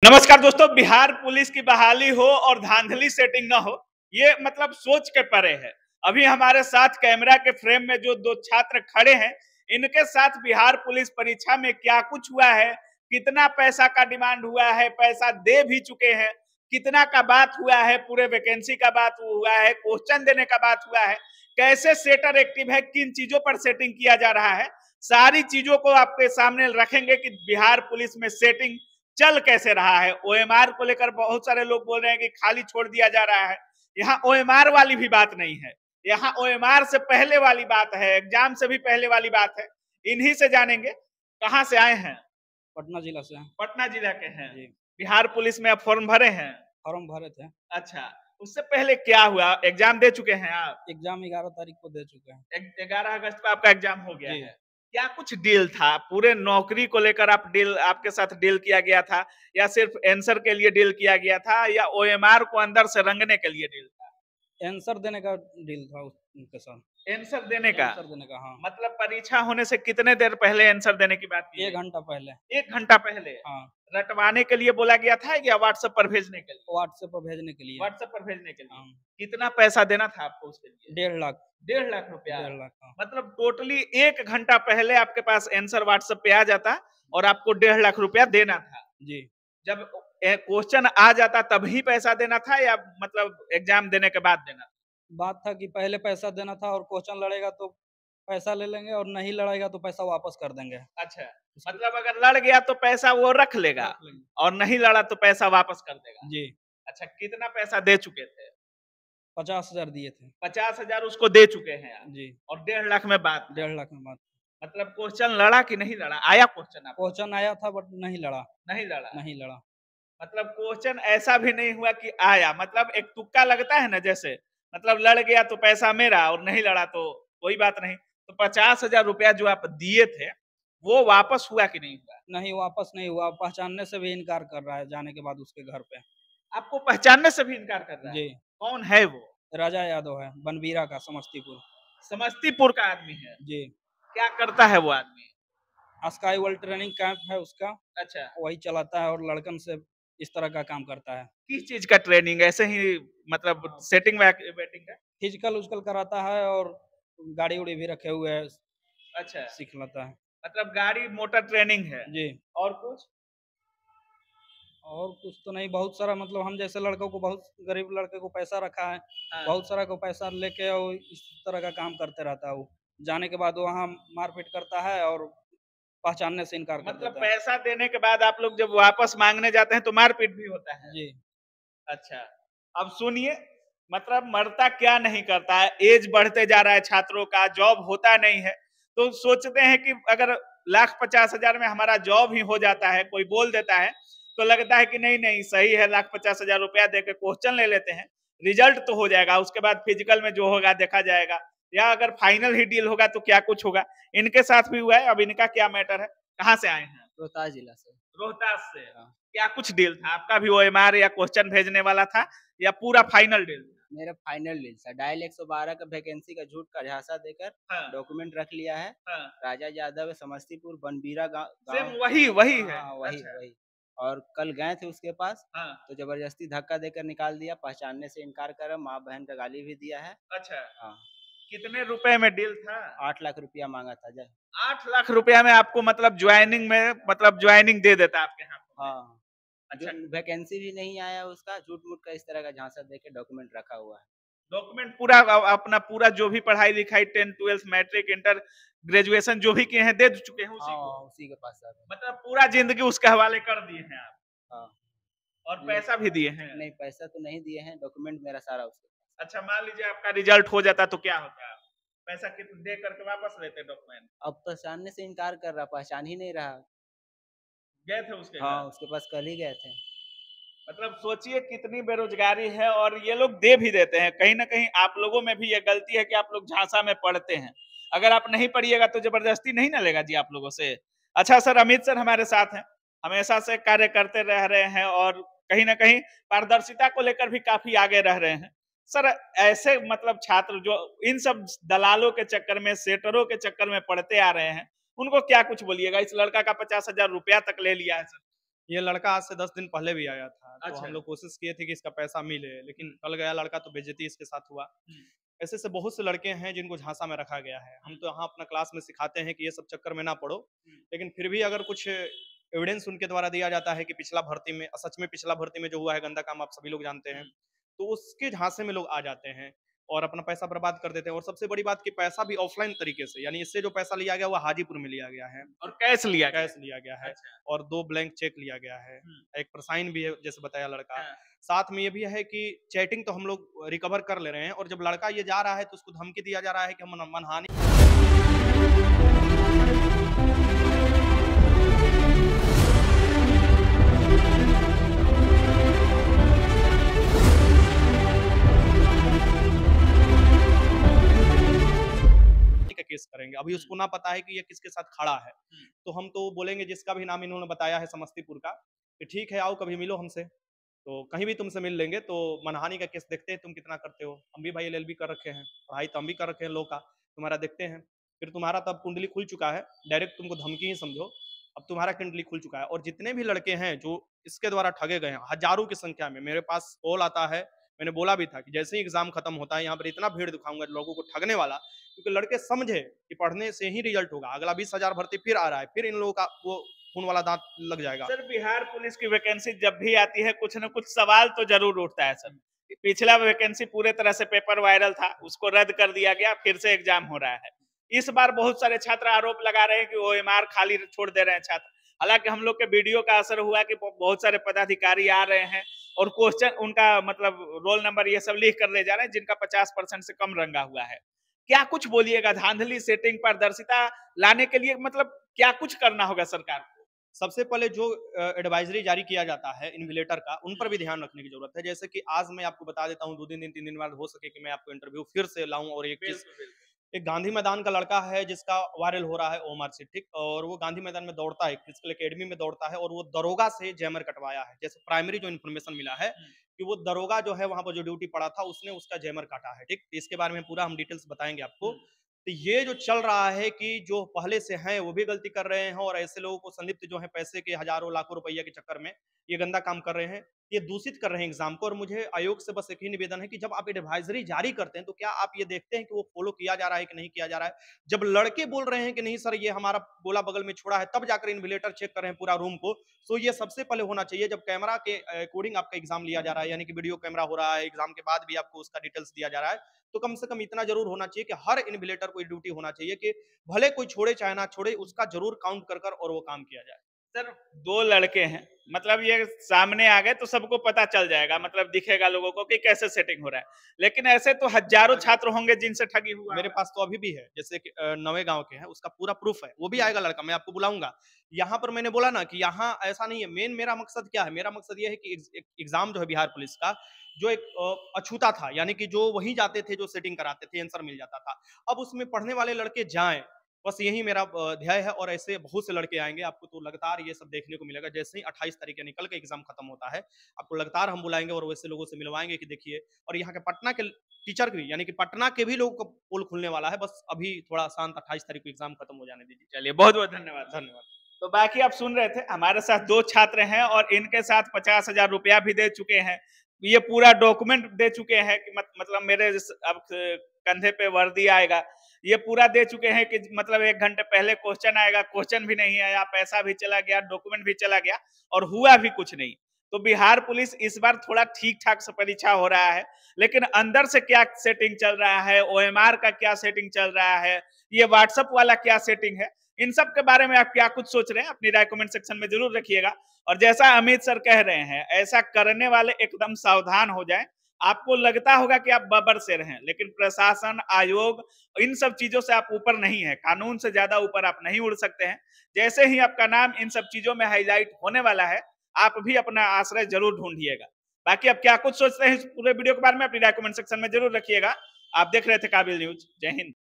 नमस्कार दोस्तों। बिहार पुलिस की बहाली हो और धांधली सेटिंग ना हो, ये मतलब सोच के परे है। अभी हमारे साथ कैमरा के फ्रेम में जो दो छात्र खड़े हैं, इनके साथ बिहार पुलिस परीक्षा में क्या कुछ हुआ है, कितना पैसा का डिमांड हुआ है, पैसा दे भी चुके हैं, कितना का बात हुआ है, पूरे वैकेंसी का बात हुआ है, क्वेश्चन देने का बात हुआ है, कैसे सेटर एक्टिव है, किन चीजों पर सेटिंग किया जा रहा है, सारी चीजों को आपके सामने रखेंगे कि बिहार पुलिस में सेटिंग चल कैसे रहा है। ओएमआर को लेकर बहुत सारे लोग बोल रहे हैं कि खाली छोड़ दिया जा रहा है। यहाँ ओएमआर वाली भी बात नहीं है, यहाँ ओएमआर से पहले वाली बात है, एग्जाम से भी पहले वाली बात है। इन्हीं से जानेंगे। कहाँ से आए हैं? पटना जिला से। पटना जिला के हैं। जी। बिहार पुलिस में आप फॉर्म भरे हैं? फॉर्म भरे थे। अच्छा, उससे पहले क्या हुआ? एग्जाम दे चुके हैं आप? एग्जाम 11 तारीख को दे चुके हैं। 11 अगस्त को आपका एग्जाम हो गया जी। है। क्या कुछ डील था? पूरे नौकरी को लेकर आपके साथ डील किया गया था, या सिर्फ आंसर के लिए डील किया गया था, या ओएमआर को अंदर से रंगने के लिए डील था? आंसर देने का डील था उनके साथ। आंसर देने का? आंसर देने का, हाँ। मतलब परीक्षा होने से कितने देर पहले आंसर देने की बात की? 1 घंटा पहले। 1 घंटा पहले? हाँ। रटवाने के लिए बोला गया था या व्हाट्सएप पर भेजने के लिए? व्हाट्सएप पर भेजने के लिए। व्हाट्सएप पर भेजने के लिए। हाँ। कितना पैसा देना था आपको उसके लिए? 1.5 लाख। 1.5 लाख रुपया? 1.5 लाख, हाँ। मतलब टोटली 1 घंटा पहले आपके पास आंसर व्हाट्सएप पे आ जाता और आपको 1.5 लाख रुपया देना था। जी। जब क्वेश्चन आ जाता तभी पैसा देना था, या मतलब एग्जाम देने के बाद देना था? बात था कि पहले पैसा देना था और क्वेश्चन लड़ेगा तो पैसा ले लेंगे और नहीं लड़ेगा तो पैसा वापस कर देंगे। अच्छा, मतलब अगर लड़ गया तो पैसा वो रख लेगा और नहीं लड़ा तो पैसा वापस कर देगा। जी। अच्छा, कितना पैसा दे चुके थे? 50,000 दिए थे। 50,000 उसको दे चुके हैं आप। जी। और 1.5 लाख में बात था। 1.5 लाख में बात। मतलब क्वेश्चन लड़ा कि नहीं लड़ा? आया क्वेश्चन आपको? क्वेश्चन आया था बट नहीं लड़ा। नहीं लड़ा? नहीं लड़ा। मतलब क्वेश्चन ऐसा भी नहीं हुआ कि आया, मतलब एक तुक्का लगता है ना, जैसे मतलब लड़ गया तो पैसा मेरा और नहीं लड़ा तो कोई बात नहीं। तो 50,000 रुपया जो आप दिए थे वो वापस हुआ कि नहीं हुआ? नहीं, वापस नहीं हुआ। पहचानने से भी इनकार कर रहा है जाने के बाद उसके घर पे। आपको पहचानने से भी इनकार कर रहा है? जी। कौन है वो? राजा यादव है, बनबीरा का, समस्तीपुर। समस्तीपुर का आदमी है? जी। क्या करता है वो आदमी? स्काई वर्ल्ड ट्रेनिंग कैंप है उसका, अच्छा, वही चलाता है और लड़कन से इस तरह का काम करता है। किस चीज का ट्रेनिंग? ऐसे ही मतलब सेटिंग वेटिंग का? फिजिकल उजकल कराता है और गाड़ी उड़ी भी रखे हुए है, अच्छा, सीख लेता है। मतलब गाड़ी मोटर ट्रेनिंग है। जी। और कुछ? और कुछ तो नहीं, बहुत सारा मतलब हम जैसे लड़कों को, बहुत गरीब लड़के को पैसा रखा है, हाँ। बहुत सारा को पैसा लेके वो इस तरह का काम करते रहता है। वो जाने के बाद वहाँ मारपीट करता है और पहचानने से इनकार कर मतलब देता है। पैसा देने के बाद आप लोग जब वापस मांगने जाते हैं तो मारपीट भी होता है? जी। अच्छा, अब सुनिए, मतलब मरता क्या नहीं करता है, एज बढ़ते जा रहा है, छात्रों का जॉब होता नहीं है, तो सोचते हैं कि अगर 1,50,000 में हमारा जॉब ही हो जाता है, कोई बोल देता है तो लगता है कि नहीं नहीं सही है, 1,50,000 रुपया देकर क्वेश्चन ले लेते हैं, रिजल्ट तो हो जाएगा, उसके बाद फिजिकल में जो होगा देखा जाएगा, या अगर फाइनल ही डील होगा तो क्या कुछ होगा। इनके साथ भी हुआ है। अब इनका क्या मैटर है? कहाँ से आए हैं? रोहतास जिला से। रोहतास से? हाँ। क्या कुछ डील था आपका भी? ओएमआर या क्वेश्चन भेजने वाला था, या पूरा फाइनल डील था? मेरा फाइनल डील था। डायल 112 का वैकेंसी का झूठ का झांसा देकर हाँ, डॉक्यूमेंट रख लिया है। हाँ, राजा यादव समस्तीपुर बनबीरा गाँव। सेम वही वही है? हाँ, वही अच्छा, वही। और कल गए थे उसके पास, हाँ, तो जबरदस्ती धक्का देकर निकाल दिया, पहचानने से इनकार करा, माँ बहन का गाली भी दिया है। अच्छा। हाँ। कितने रुपए में डील था? 8 लाख रुपया मांगा था। 8 लाख रुपया में आपको मतलब ज्वाइनिंग में, मतलब ज्वाइनिंग दे देता आपके हाथों में? हाँ। जो अच्छा, वैकेंसी भी नहीं आया उसका, झूठ-मूठ का इस तरह का झांसा देके डॉक्यूमेंट रखा हुआ है। डॉक्यूमेंट पूरा अपना पूरा जो भी पढ़ाई लिखाई 10th 12th matric inter graduation जो भी किए हैं दे चुके हैं उसी को? हाँ, उसी के पास था। मतलब पूरा जिंदगी उसके हवाले कर दिए हैं आप? हाँ। और पैसा भी दिए हैं? नहीं, पैसा तो नहीं दिए हैं, डॉक्यूमेंट मेरा सारा उसके पास। अच्छा, मान लीजिए आपका रिजल्ट हो जाता तो क्या होता? पैसा कितना दे करके वापस लेते डॉक्यूमेंट? अब पहचानने से इनकार कर रहा, पहचान ही नहीं रहा। गए थे उसके हाँ, घर? उसके पास कल ही गए थे। मतलब सोचिए कितनी बेरोजगारी है, और ये लोग दे भी देते हैं। कहीं ना कहीं आप लोगों में भी ये गलती है कि आप लोग झांसा में पढ़ते हैं। अगर आप नहीं पढ़िएगा तो जबरदस्ती नहीं ना लेगा जी आप लोगों से। अच्छा सर, अमित सर हमारे साथ हैं, हमेशा से कार्य करते रह रहे हैं और कहीं ना कहीं पारदर्शिता को लेकर भी काफी आगे रह रहे हैं। सर, ऐसे मतलब छात्र जो इन सब दलालों के चक्कर में, सेटरों के चक्कर में पढ़ते आ रहे हैं, उनको क्या कुछ बोलिएगा? इस लड़का का 50,000 रुपया तक ले लिया है सर। ये लड़का आज से 10 दिन पहले भी आया था, तो अच्छा। हम लोग कोशिश किए थे कि इसका पैसा मिले, लेकिन कल गया लड़का तो बेइज्जती इसके साथ हुआ। ऐसे से बहुत से लड़के हैं जिनको झांसा में रखा गया है। हम तो यहाँ अपना क्लास में सिखाते हैं कि ये सब चक्कर में ना पड़ो, लेकिन फिर भी अगर कुछ एविडेंस उनके द्वारा दिया जाता है कि पिछला भर्ती में सच में पिछला भर्ती में जो हुआ है गंदा काम आप सभी लोग जानते हैं, तो उसके झांसे में लोग आ जाते हैं और अपना पैसा बर्बाद कर देते हैं। और सबसे बड़ी बात कि पैसा भी ऑफलाइन तरीके से, यानी इससे जो पैसा लिया गया वो हाजीपुर में लिया गया है और कैश लिया गया। कैश लिया गया है। अच्छा। और 2 ब्लैंक चेक लिया गया है, एक प्रसाइन भी है जैसे बताया लड़का। हाँ। साथ में ये भी है कि चैटिंग तो हम लोग रिकवर कर ले रहे हैं, और जब लड़का ये जा रहा है तो उसको धमकी दिया जा रहा है कि हम मनहानि का केस करेंगे। अभी उसको ना पता है कि ये किसके साथ खड़ा है, तो हम तो बोलेंगे जिसका भी नाम इन्होंने बताया है समस्तीपुर का, कि ठीक है आओ कभी मिलो हमसे, तो कहीं भी तुमसे मिल लेंगे। तो मनहानि का केस देखते हैं तुम कितना करते हो। हम भी भाई एलएलबी कर रखे हैं, पढ़ाई तो हम भी कर रखे हैं लॉ का, तुम्हारा देखते हैं। फिर तुम्हारा तब कुंडली खुल चुका है, डायरेक्ट तुमको धमकी ही समझो। अब तुम्हारा कुंडली खुल चुका है, और जितने भी लड़के हैं जो इसके द्वारा ठगे गए हैं हजारों की संख्या में, मेरे पास कॉल आता है। मैंने बोला भी था कि जैसे ही एग्जाम खत्म होता है यहाँ पर इतना भीड़ दिखाऊंगा लोगों को ठगने वाला, क्योंकि लड़के समझे कि पढ़ने से ही रिजल्ट होगा। अगला 20,000 भर्ती फिर आ रहा है, फिर इन लोगों का वो खून वाला दांत लग जाएगा। सर बिहार पुलिस की वैकेंसी जब भी आती है कुछ न कुछ सवाल तो जरूर उठता है सर। पिछला वैकेंसी पूरे तरह से पेपर वायरल था, उसको रद्द कर दिया गया, फिर से एग्जाम हो रहा है। इस बार बहुत सारे छात्र आरोप लगा रहे हैं कि ओएमआर खाली छोड़ दे रहे हैं छात्र। हालांकि हम लोग के वीडियो का असर हुआ कि बहुत सारे पदाधिकारी आ रहे हैं और क्वेश्चन उनका मतलब रोल नंबर ये सब लिख कर ले जा रहे हैं जिनका 50% से कम रंगा हुआ है। क्या कुछ बोलिएगा धांधली सेटिंग पारदर्शिता लाने के लिए, मतलब क्या कुछ करना होगा सरकार को? सबसे पहले जो एडवाइजरी जारी किया जाता है इन्विजिलेटर का, उन पर भी ध्यान रखने की जरूरत है। जैसे कि आज मैं आपको बता देता हूँ, 2 दिन 3 दिन बाद हो सके कि मैं आपको इंटरव्यू फिर से लाऊं। और एक चीज, एक गांधी मैदान का लड़का है जिसका वायरल हो रहा है ओमर सिद्दीक, और वो गांधी मैदान में दौड़ता है, फिजिकल एकेडमी में दौड़ता है, और वो दरोगा से जैमर कटवाया है। जैसे प्राइमरी जो इन्फॉर्मेशन मिला है कि वो दरोगा जो है वहां पर जो ड्यूटी पड़ा था उसने उसका जैमर काटा है। ठीक, इसके बारे में पूरा हम डिटेल्स बताएंगे आपको। तो ये जो चल रहा है कि जो पहले से हैं वो भी गलती कर रहे हैं, और ऐसे लोगों को संलिप्त जो है पैसे के हजारों लाखों रुपया के चक्कर में ये गंदा काम कर रहे हैं, ये दूषित कर रहे हैं एग्जाम को। और मुझे आयोग से बस एक ही निवेदन है कि जब आप एडवाइजरी जारी करते हैं तो क्या आप ये देखते हैं कि वो फॉलो किया जा रहा है कि नहीं किया जा रहा है। जब लड़के बोल रहे हैं कि नहीं सर ये हमारा गोला बगल में छोड़ा है, तब जाकर इन्विजिलेटर चेक कर रहे हैं पूरा रूम को, तो ये सबसे पहले होना चाहिए। जब कैमरा के अकॉर्डिंग आपका एग्जाम लिया जा रहा है, यानी कि वीडियो कैमरा हो रहा है, एग्जाम के बाद भी आपको उसका डिटेल्स दिया जा रहा है, तो कम से कम इतना जरूर होना चाहिए कि हर इन्विजिलेटर को ड्यूटी होना चाहिए कि भले कोई छोड़े चाहे ना छोड़े, उसका जरूर काउंट कर कर और वो काम किया जाए। सर 2 लड़के हैं, मतलब ये सामने आ गए तो सबको पता चल जाएगा, मतलब दिखेगा लोगों को कि कैसे सेटिंग हो रहा है। लेकिन ऐसे तो हजारों छात्र होंगे जिनसे ठगी हुआ मेरे पास तो अभी भी है, जैसे कि नवे गांव के हैं, उसका पूरा प्रूफ है। वो भी आएगा लड़का, मैं आपको बुलाऊंगा। यहाँ पर मैंने बोला ना कि यहाँ ऐसा नहीं है। मेन मेरा मकसद क्या है, मेरा मकसद ये है कि एग्जाम जो है बिहार पुलिस का, जो एक अछूता था, यानी कि जो वहीं जाते थे जो सेटिंग कराते थे, आंसर मिल जाता था, अब उसमें पढ़ने वाले लड़के जाएं, बस यही मेरा ध्येय है। और ऐसे बहुत से लड़के आएंगे, आपको तो लगातार ये सब देखने को मिलेगा। जैसे ही 28 तारीख यानी कल का एग्जाम खत्म होता है, आपको लगातार हम बुलाएंगे और वैसे लोगों से मिलवाएंगे कि देखिए। और यहाँ के पटना के टीचर भी, यानी कि पटना के भी लोगों को पोल खुलने वाला है, बस अभी थोड़ा शांत 28 तारीख को एग्जाम खत्म हो जाने दीजिए। चलिए बहुत बहुत धन्यवाद। धन्यवाद। तो बाकी आप सुन रहे थे, हमारे साथ 2 छात्र हैं और इनके साथ 50,000 रुपया भी दे चुके हैं। ये पूरा डॉक्यूमेंट दे चुके हैं कि मतलब मेरे अब कंधे पे वर्दी आएगा, ये पूरा दे चुके हैं कि मतलब 1 घंटे पहले क्वेश्चन आएगा, क्वेश्चन भी नहीं आया, पैसा भी चला गया, डॉक्यूमेंट भी चला गया और हुआ भी कुछ नहीं। तो बिहार पुलिस इस बार थोड़ा ठीक-ठाक से परीक्षा हो रहा है, लेकिन अंदर से क्या सेटिंग चल रहा है, ओएमआर का क्या सेटिंग चल रहा है, ये व्हाट्सएप वाला क्या सेटिंग है, इन सब के बारे में आप क्या कुछ सोच रहे हैं, अपनी राय कमेंट सेक्शन में जरूर रखिएगा। और जैसा अमित सर कह रहे हैं, ऐसा करने वाले एकदम सावधान हो जाएं। आपको लगता होगा कि आप बबर शेर हैं, लेकिन प्रशासन, आयोग, इन सब चीजों से आप ऊपर नहीं है, कानून से ज्यादा ऊपर आप नहीं उड़ सकते हैं। जैसे ही आपका नाम इन सब चीजों में हाईलाइट होने वाला है, आप भी अपना आश्रय जरूर ढूंढिएगा। बाकी आप क्या कुछ सोचते हैं इस पूरे वीडियो के बारे में, अपनी राय कमेंट सेक्शन में जरूर रखिएगा। आप देख रहे थे काबिल न्यूज। जय हिंद।